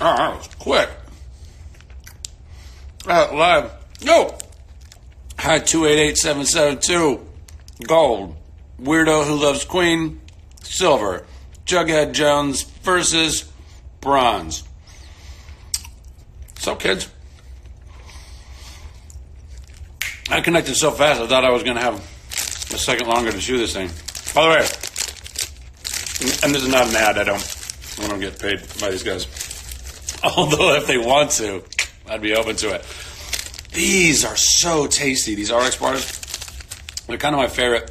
Oh, that was quick. Live. Yo. Hi, 288772. Gold. Weirdo who loves Queen. Silver. Jughead Jones versus bronze. What's up, kids? I connected so fast, I thought I was going to have a second longer to chew this thing. By the way, and this is not an ad, I don't get paid by these guys. Although if they want to, I'd be open to it. These are so tasty. These RX bars, they're kind of my favorite,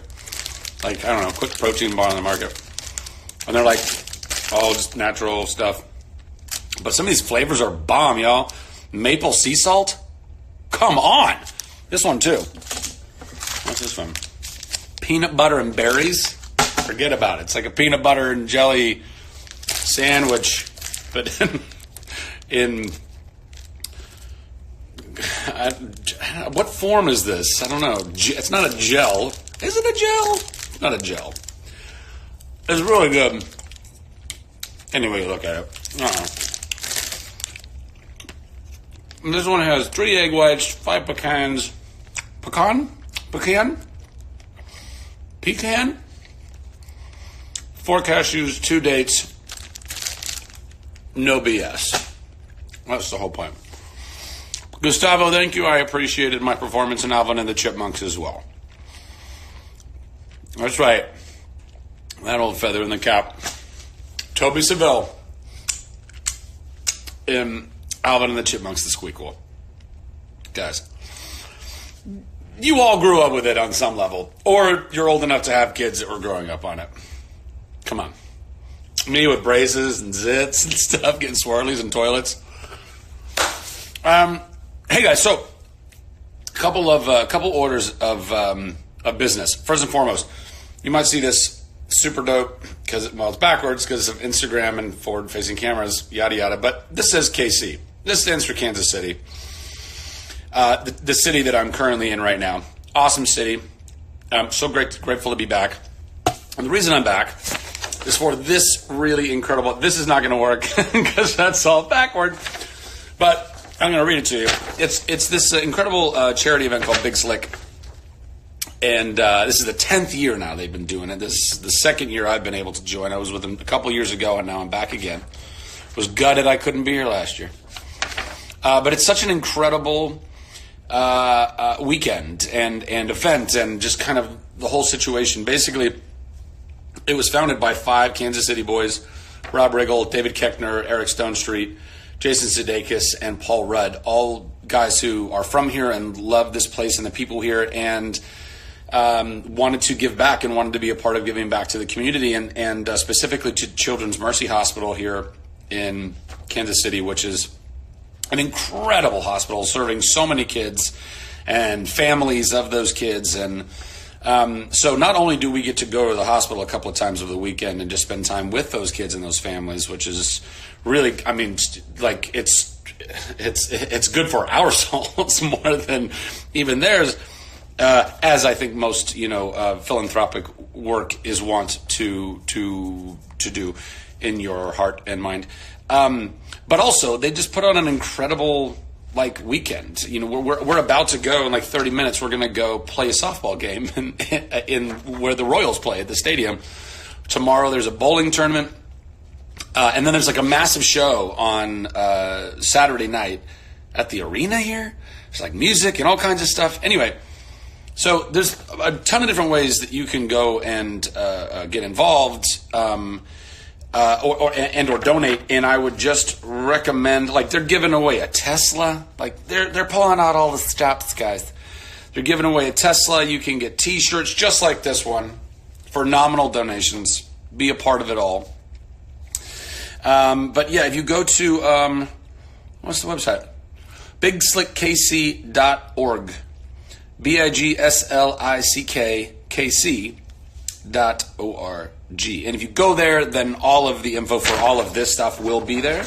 like, I don't know, quick protein bar on the market. And they're like all just natural stuff. But some of these flavors are bomb, y'all. Maple sea salt? Come on. This one, too. What's this one? Peanut butter and berries? Forget about it. It's like a peanut butter and jelly sandwich, but in what form is this? I don't know. It's not a gel. Is it a gel? It's not a gel. It's really good. Anyway, you look at it. This one has 3 egg whites, 5 pecans. Pecan? 4 cashews, 2 dates. No BS. That's the whole point. Gustavo, thank you. I appreciated my performance in Alvin and the Chipmunks as well. That's right. That old feather in the cap. Toby Seville in Alvin and the Chipmunks, the Squeakquel. Guys, you all grew up with it on some level. Or you're old enough to have kids that were growing up on it. Come on. Me with braces and zits and stuff, getting swirlies in toilets. Hey guys, so a couple orders of business. First and foremost, you might see this super dope because it's backwards because of Instagram and forward-facing cameras, yada yada. But this says KC. This stands for Kansas City. The city that I'm currently in right now. Awesome city. I'm so grateful to be back. And the reason I'm back is for this really incredible. This is not going to work because that's all backward. But I'm going to read it to you. It's this incredible charity event called Big Slick. And this is the 10th year now they've been doing it. This is the second year I've been able to join. I was with them a couple years ago, and now I'm back again. Was gutted I couldn't be here last year. But it's such an incredible weekend and event and just kind of the whole situation. Basically, it was founded by 5 Kansas City boys, Rob Riggle, David Keckner, Eric Stonestreet, Jason Sudeikis, and Paul Rudd, all guys who are from here and love this place and the people here and wanted to give back and wanted to be a part of giving back to the community and specifically to Children's Mercy Hospital here in Kansas City, which is an incredible hospital serving so many kids and families of those kids. And so not only do we get to go to the hospital a couple of times over the weekend and just spend time with those kids and those families, which is really, I mean, like it's good for our souls more than even theirs, as I think most, philanthropic work is wont to do in your heart and mind. But also, they just put on an incredible weekend. We're about to go in 30 minutes. We're going to go play a softball game in where the Royals play at the stadium. Tomorrow there's a bowling tournament, and then there's a massive show on Saturday night at the arena here. There's music and all kinds of stuff. Anyway, so there's a ton of different ways that you can go and get involved. Or donate, and I would just recommend, they're giving away a Tesla. They're pulling out all the stops, guys. They're giving away a Tesla. You can get T-shirts just like this one for nominal donations. Be a part of it all. But yeah, if you go to what's the website? BigSlickKC.org. BIGSLICK KC.org. And if you go there, then all of the info for all of this stuff will be there.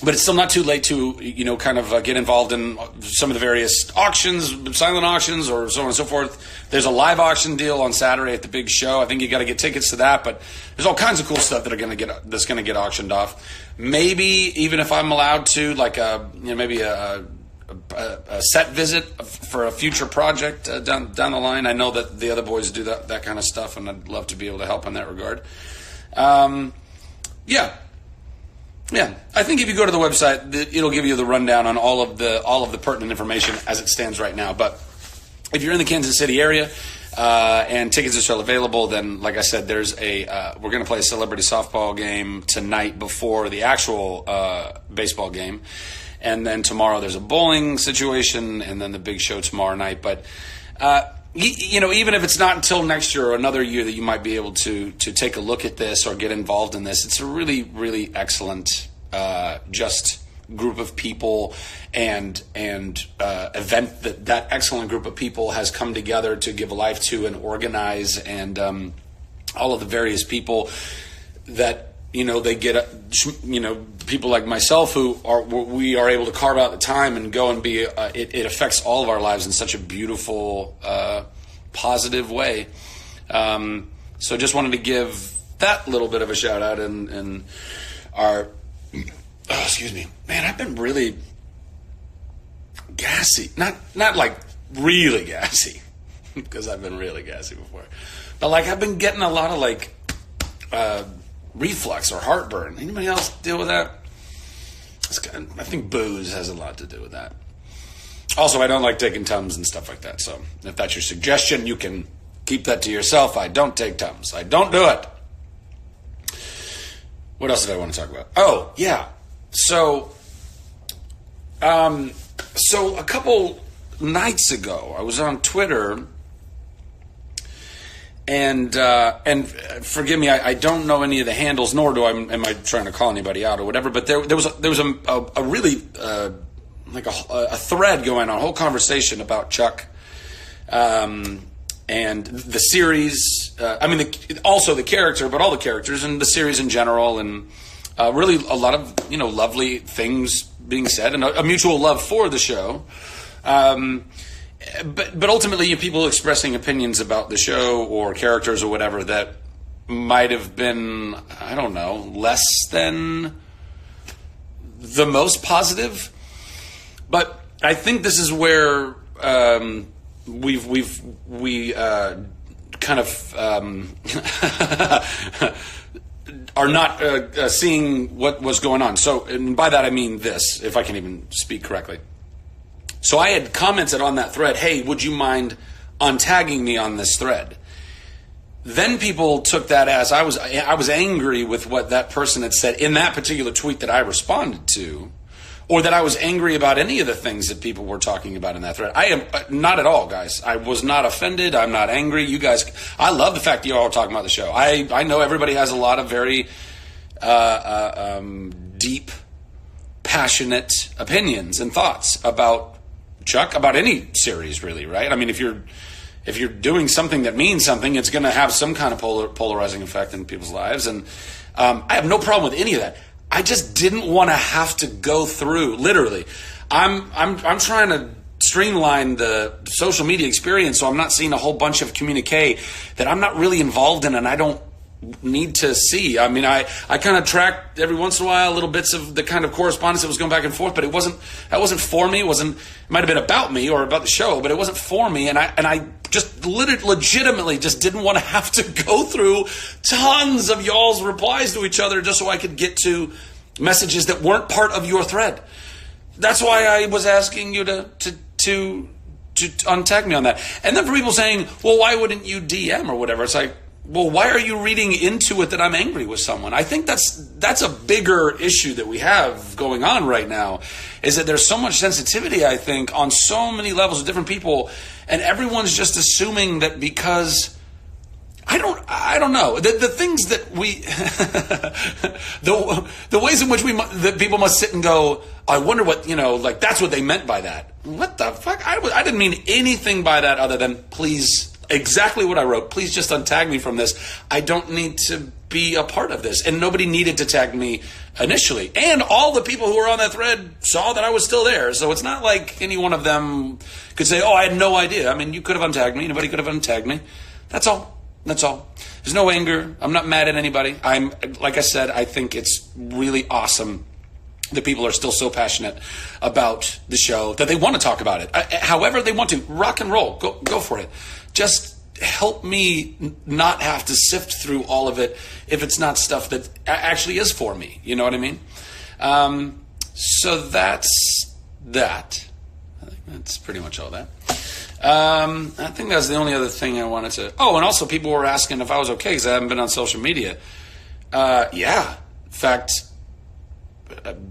but it's still not too late to, kind of get involved in some of the various auctions, silent auctions, or so on and so forth. There's a live auction deal on Saturday at the big show. I think you got to get tickets to that, but there's all kinds of cool stuff that's going to get auctioned off. Maybe even if I'm allowed to, like maybe a set visit for a future project down the line. I know that the other boys do that kind of stuff, and I'd love to be able to help in that regard. Yeah, I think if you go to the website, it'll give you the rundown on all of the pertinent information as it stands right now. But if you're in the Kansas City area and tickets are still available, then like I said, there's we're going to play a celebrity softball game tonight before the actual baseball game, and then tomorrow there's a bowling situation, and then the big show tomorrow night. But even if it's not until next year or another year that you might be able to take a look at this or get involved in this, it's a really, really excellent just group of people and event that excellent group of people has come together to give life to and organize, and all of the various people that they get people like myself we are able to carve out the time and go and be it affects all of our lives in such a beautiful positive way. So just wanted to give that little bit of a shout out, and our excuse me, man, I've been really gassy, not like really gassy because I've been really gassy before, but like I've been getting a lot of like reflux or heartburn. Anybody else deal with that? I think booze has a lot to do with that. Also, I don't like taking Tums and stuff like that. So if that's your suggestion, you can keep that to yourself. I don't take Tums. I don't do it. What else did I want to talk about? Oh, yeah. So a couple nights ago, I was on Twitter. And forgive me, I don't know any of the handles, nor am I trying to call anybody out or whatever. But there was a really like a thread going on, a whole conversation about Chuck, and the series. Also the character, but all the characters and the series in general, and really a lot of lovely things being said, and a mutual love for the show. But ultimately, people expressing opinions about the show or characters or whatever that might have been, I don't know, less than the most positive. But I think this is where we kind of are not seeing what was going on. So, and by that I mean this, if I can even speak correctly. So I had commented on that thread, hey, would you mind untagging me on this thread? Then people took that as I was angry with what that person had said in that particular tweet that I responded to, or that I was angry about any of the things that people were talking about in that thread. I am not at all, guys. I was not offended. I'm not angry. You guys, I love the fact that you all are talking about the show. I know everybody has a lot of very deep, passionate opinions and thoughts about Chuck, about any series, really, right? I mean, if you're doing something that means something, it's going to have some kind of polarizing effect in people's lives, and I have no problem with any of that. I just didn't want to have to go through. Literally, I'm trying to streamline the social media experience, so I'm not seeing a whole bunch of communique that I'm not really involved in, and I don't need to see. I mean, I kind of tracked every once in a while little bits of the kind of correspondence that was going back and forth, but that wasn't for me. It might have been about me or about the show, but it wasn't for me. And I just legitimately just didn't want to have to go through tons of y'all's replies to each other just so I could get to messages that weren't part of your thread. That's why I was asking you to untag me on that. And then for people saying, well, why wouldn't you DM or whatever? It's like, well, why are you reading into it that I'm angry with someone? I think that's a bigger issue that we have going on right now, is that there's so much sensitivity, I think, on so many levels of different people, and everyone's just assuming that because I don't know the things that we the ways in which that people must sit and go, I wonder what, like that's what they meant by that. What the fuck? I didn't mean anything by that other than please exactly what I wrote. Please just untag me from this. I don't need to be a part of this. And nobody needed to tag me initially. And all the people who were on that thread saw that I was still there. So it's not like any one of them could say, oh, I had no idea. I mean, you could have untagged me. Anybody could have untagged me. That's all. That's all. There's no anger. I'm not mad at anybody. Like I said, I think it's really awesome that people are still so passionate about the show that they want to talk about it. However they want to. Rock and roll. Go for it. Just help me not have to sift through all of it if it's not stuff that actually is for me. You know what I mean? So that's that. I think that's pretty much all that. I think that's the only other thing I wanted to... Oh, and also people were asking if I was okay because I haven't been on social media. Yeah. In fact,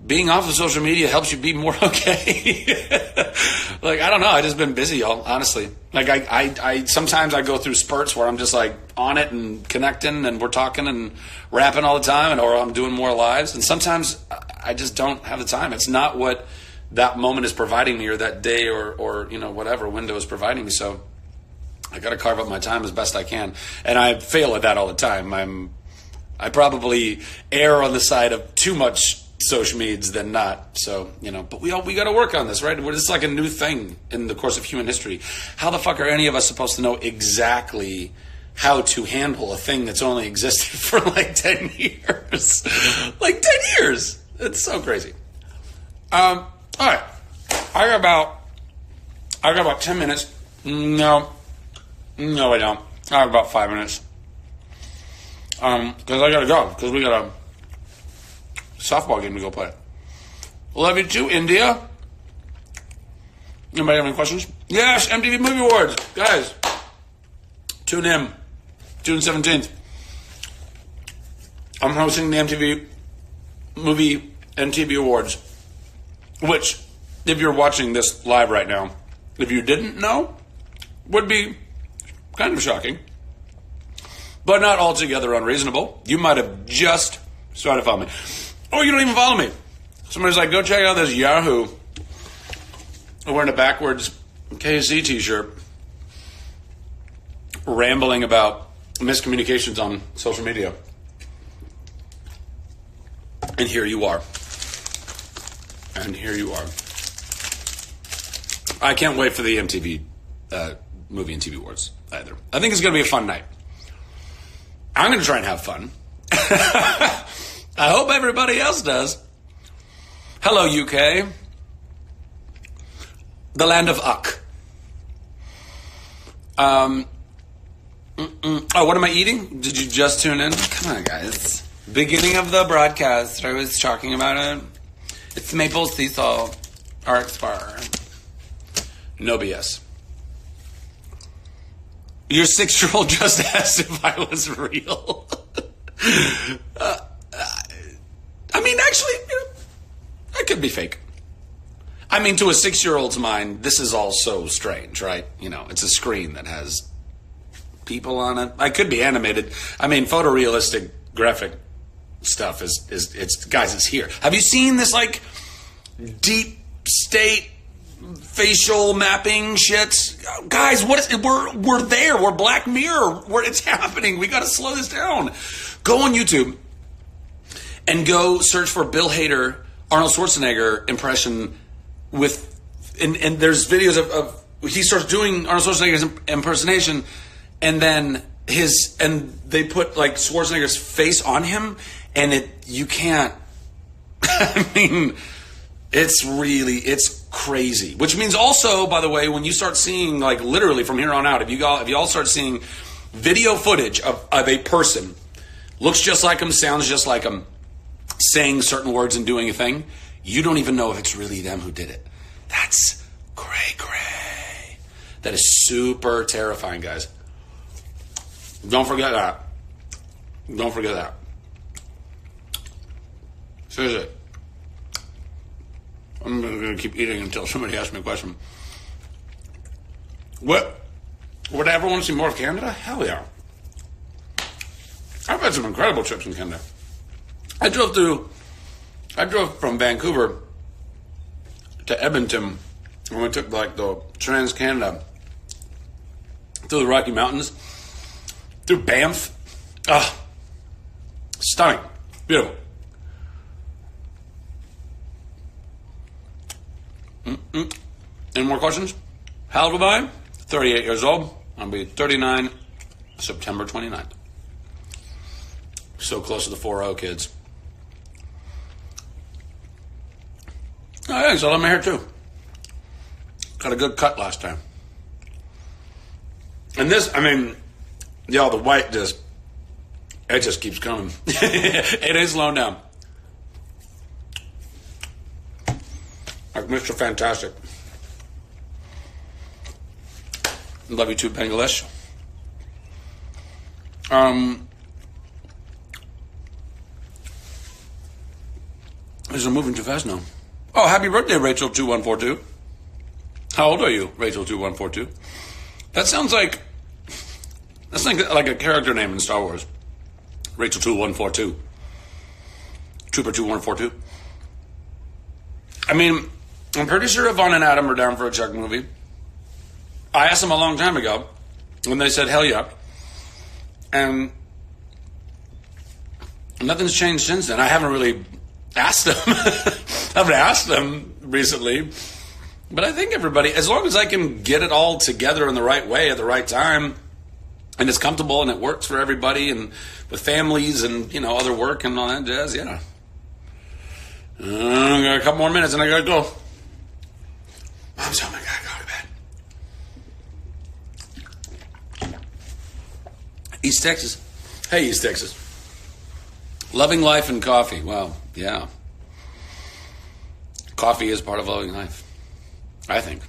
being off of social media helps you be more okay. Like, I don't know. I just been busy, y'all, honestly. Like, I sometimes I go through spurts where I'm just, like, on it and connecting and we're talking and rapping all the time or I'm doing more lives. And sometimes I just don't have the time. It's not what that moment is providing me or that day or you know, whatever window is providing me. So I got to carve up my time as best I can. And I fail at that all the time. I probably err on the side of too much social medias than not. So, you know, but we got to work on this, right? It's like a new thing in the course of human history. How the fuck are any of us supposed to know exactly how to handle a thing that's only existed for like 10 years? Like 10 years. It's so crazy. All right. I got about 10 minutes. No, I don't. I have about 5 minutes. Because I got to go. Because we got a softball game to go play. Love you too, India. Anybody have any questions? Yes, MTV Movie Awards. Guys, tune in. June 17th. I'm hosting the MTV Movie and TV Awards. Which, if you're watching this live right now, if you didn't know, would be kind of shocking. But not altogether unreasonable. You might have just started following me. Or you don't even follow me. Somebody's like, go check out this Yahoo wearing a backwards KC t-shirt rambling about miscommunications on social media. And here you are. And here you are. I can't wait for the MTV Movie and TV Awards either. I think it's going to be a fun night. I'm going to try and have fun. I hope everybody else does. Hello, UK. The land of Uck. Oh, what am I eating? Did you just tune in? Come on, guys. Beginning of the broadcast, I was talking about it. It's maple sea salt RX bar. No BS. Your 6-year-old just asked if I was real. I mean, actually, I could be fake. I mean, to a 6-year-old's mind, this is all so strange, right? You know, it's a screen that has people on it. I could be animated. I mean, photorealistic graphic stuff it's guys, it's here. Have you seen this, like, deep state facial mapping shit? Guys, what is it? We're there. We're Black Mirror. It's happening. We got to slow this down. Go on YouTube and go search for Bill Hader, Arnold Schwarzenegger impression with, and there's videos of he starts doing Arnold Schwarzenegger's impersonation, and then they put like Schwarzenegger's face on him, and you can't. I mean, it's crazy. Which means also, by the way, when you start seeing, like, literally from here on out, if you all start seeing video footage of a person, looks just like him, sounds just like him, saying certain words and doing a thing, you don't even know if it's really them who did it. That's cray. That is super terrifying, guys. Don't forget that. Don't forget that. Seriously. I'm going to keep eating until somebody asks me a question. What? Would I ever want to see more of Canada? Hell yeah. I've had some incredible trips in Canada. I drove from Vancouver to Edmonton when we took like the Trans-Canada through the Rocky Mountains, through Banff. Ah, stunning. Beautiful. Any more questions? How old am I? 38 years old. I'll be 39 September 29th. So close to the 4-0, kids. Oh, yeah, so I love my hair too. Got a good cut last time. And this, I mean, the white just keeps coming. It ain't slowing down. Like Mr. Fantastic. Love you too, Bangladesh. These are moving too fast now. Oh, happy birthday, Rachel2142. How old are you, Rachel2142? That sounds like, that's like a character name in Star Wars. Rachel2142. Trooper 2142. I mean, I'm pretty sure Yvonne and Adam are down for a Chuck movie. I asked them a long time ago, when they said, hell yeah. And nothing's changed since then. I haven't really asked them. I haven't asked them recently. But I think everybody, as long as I can get it all together in the right way at the right time, and it's comfortable and it works for everybody and with families and, other work and all that jazz, yeah. I got a couple more minutes and I gotta go. Mom's home, I gotta go to bed. East Texas. Hey, East Texas. Loving life and coffee. Well, yeah. Coffee is part of loving life, I think.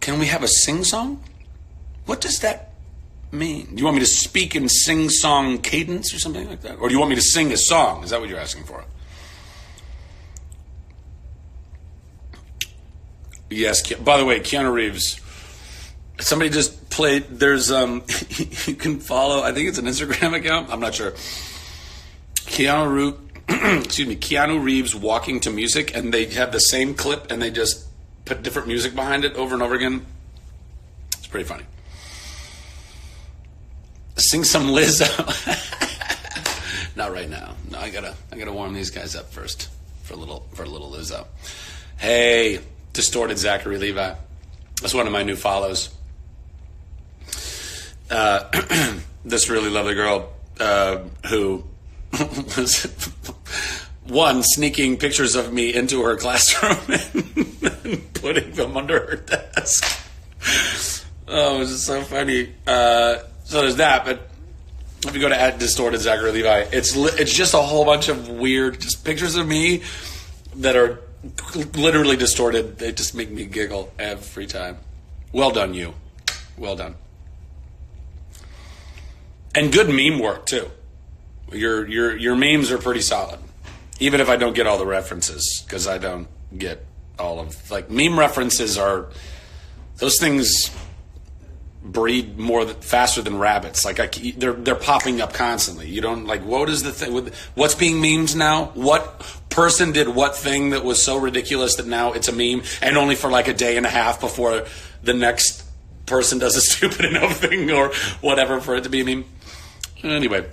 Can we have a sing-song? What does that mean? Do you want me to speak in sing-song cadence or something like that? Or do you want me to sing a song? Is that what you're asking for? Yes. By the way, Keanu Reeves. Somebody just played, there's, you can follow, I think it's an Instagram account, I'm not sure. Keanu Reeves walking to music, and they have the same clip, and they just put different music behind it over and over again. It's pretty funny. Sing some Lizzo. Not right now. No, I gotta warm these guys up first for a little Lizzo. Hey, Distorted Zachary Levi. That's one of my new follows. This really lovely girl who was sneaking pictures of me into her classroom and putting them under her desk. Oh, it was just so funny. So there's that. But if you go to @Distorted Zachary Levi, it's just a whole bunch of weird just pictures of me that are literally distorted. They just make me giggle every time. Well done, you. Well done. And good meme work too. Your memes are pretty solid, even if I don't get all the references, because I don't get all of meme references are those things breed faster than rabbits. They're popping up constantly. You don't what is the thing with what's being memed now? What person did what thing that was so ridiculous that now it's a meme, and only for a day and a half before the next person does a stupid enough thing or whatever for it to be a meme. Anyway,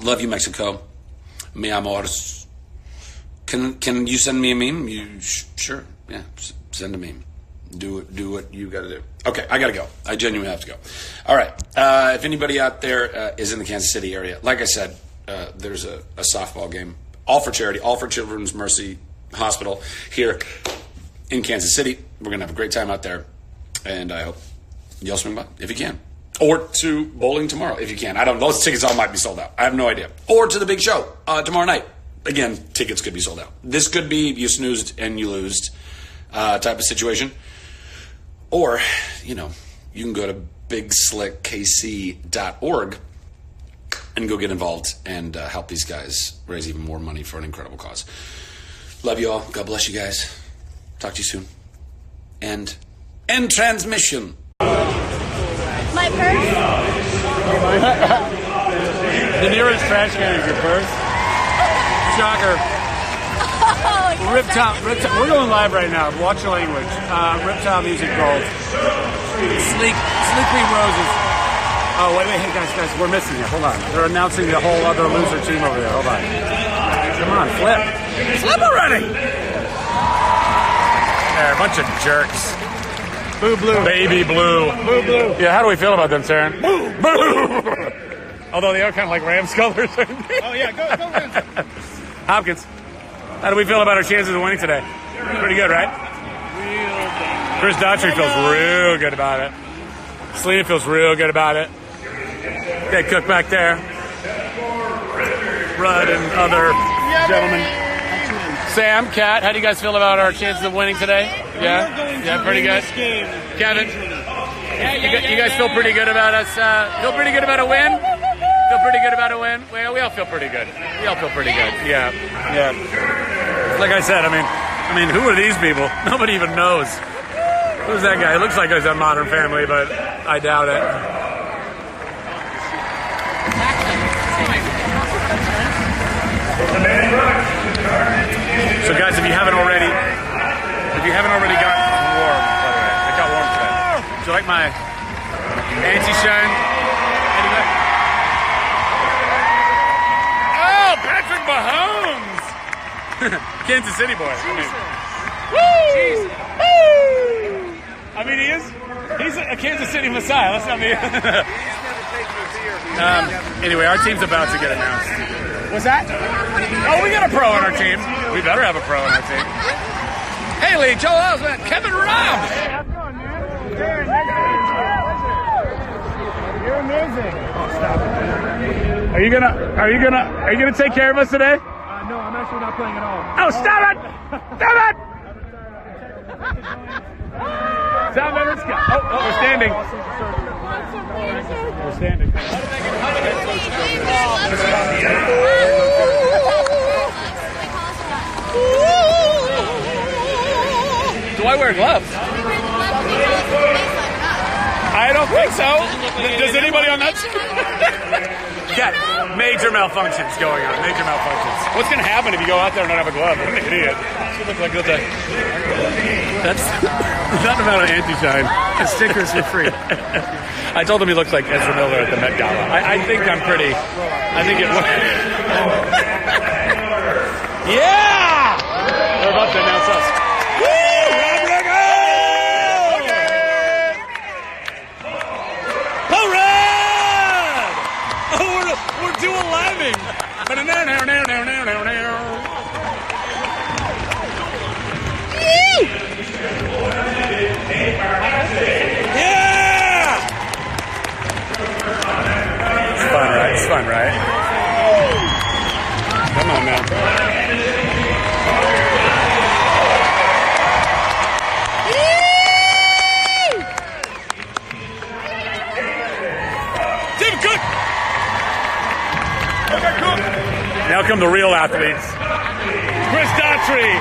love you, Mexico. Mi amores. Can you send me a meme? Sure. Yeah, send a meme. Do what you got to do. Okay, I got to go. I genuinely have to go. All right. If anybody out there is in the Kansas City area, like I said, there's a softball game, all for charity, all for Children's Mercy Hospital here in Kansas City. We're going to have a great time out there, and I hope you'll swing by if you can. Or to bowling tomorrow if you can. I don't know. Those tickets all might be sold out. I have no idea. Or to the big show tomorrow night. Again, tickets could be sold out. This could be you snoozed and you losed type of situation. Or, you can go to bigslickkc.org and go get involved and help these guys raise even more money for an incredible cause. Love you all. God bless you guys. Talk to you soon. End transmission. My purse? The nearest trash can is your purse. Shocker. Oh, We're going live right now. Watch the language. Riptile Music Gold. Sleepy Roses. Oh, wait, hey, guys, we're missing it. Hold on. They're announcing the whole other loser team over there. Hold on. Come on, flip. Flip already! They're a bunch of jerks. Boo Blue. Baby Blue. Boo Blue. Yeah, how do we feel about them, Taryn? Boo! Boo! Although they are kind of like Rams colors. Oh, yeah, go Rams. Hopkins, how do we feel about our chances of winning today? Pretty good, right? Chris Daughtry feels real good about it. Selena feels real good about it. Okay, Cook back there. Rudd and other gentlemen. Sam, Kat, how do you guys feel about our chances of winning today? Yeah, pretty good. Kevin, you guys feel pretty good about us? Feel pretty good about a win? Feel pretty good about a win? Well, we all feel pretty good. Yeah. Like I said, I mean, who are these people? Nobody even knows. Who's that guy? It looks like he's a Modern Family, but I doubt it. So, guys, if you haven't already gotten warm, by the way, I got warm today. Do you like my anti-shine? Oh, Patrick Mahomes! Kansas City boy. I mean, he's a Kansas City messiah. Let's not be. Anyway, our team's about to get announced. What's that? Oh, we got a pro on our team. We better have a pro on our team. Haley, Joel Osment, Kevin Robb. Hey, how's it going, man? You're amazing. Oh, stop it. Are you gonna take care of us today? No, I'm actually not playing at all. Oh, stop it! Stop it! Stop it! Let's go. Oh, we're standing. We're standing. Do I wear gloves? I don't think so. Does anybody on that? Yeah, major malfunctions going on. Major malfunctions. What's going to happen if you go out there and not have a glove? What an idiot. You look like that's not about an anti-shine. The stickers are free. I told him he looks like Ezra Miller at the Met Gala. I think I'm pretty. I think it. Yeah! They're about to announce us. It's fun, right? Come on, man. Tim Cook! Now come the real athletes. Chris Daughtry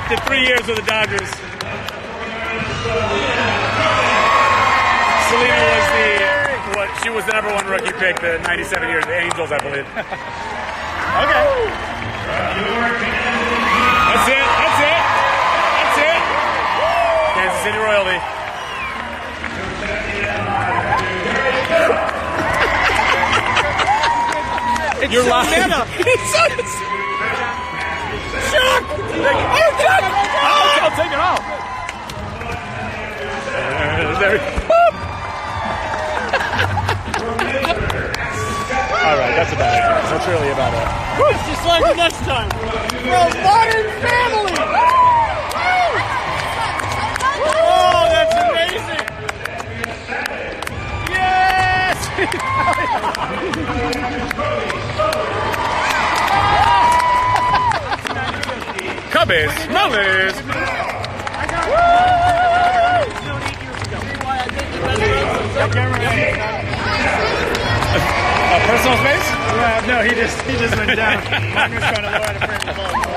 did 3 years with the Dodgers. Selena was she was the #1 rookie pick the 97 years, the Angels, I believe. Okay. That's it. Kansas City royalty. You're lying. Shock! I'll take it off. All right, that's about it. That's really about it. It's just like the next time. From Modern Family. Oh, that's amazing. Yes. Cubbies, Mullies. Personal space? No, he just went down. I'm just trying to lower the frame of the ball.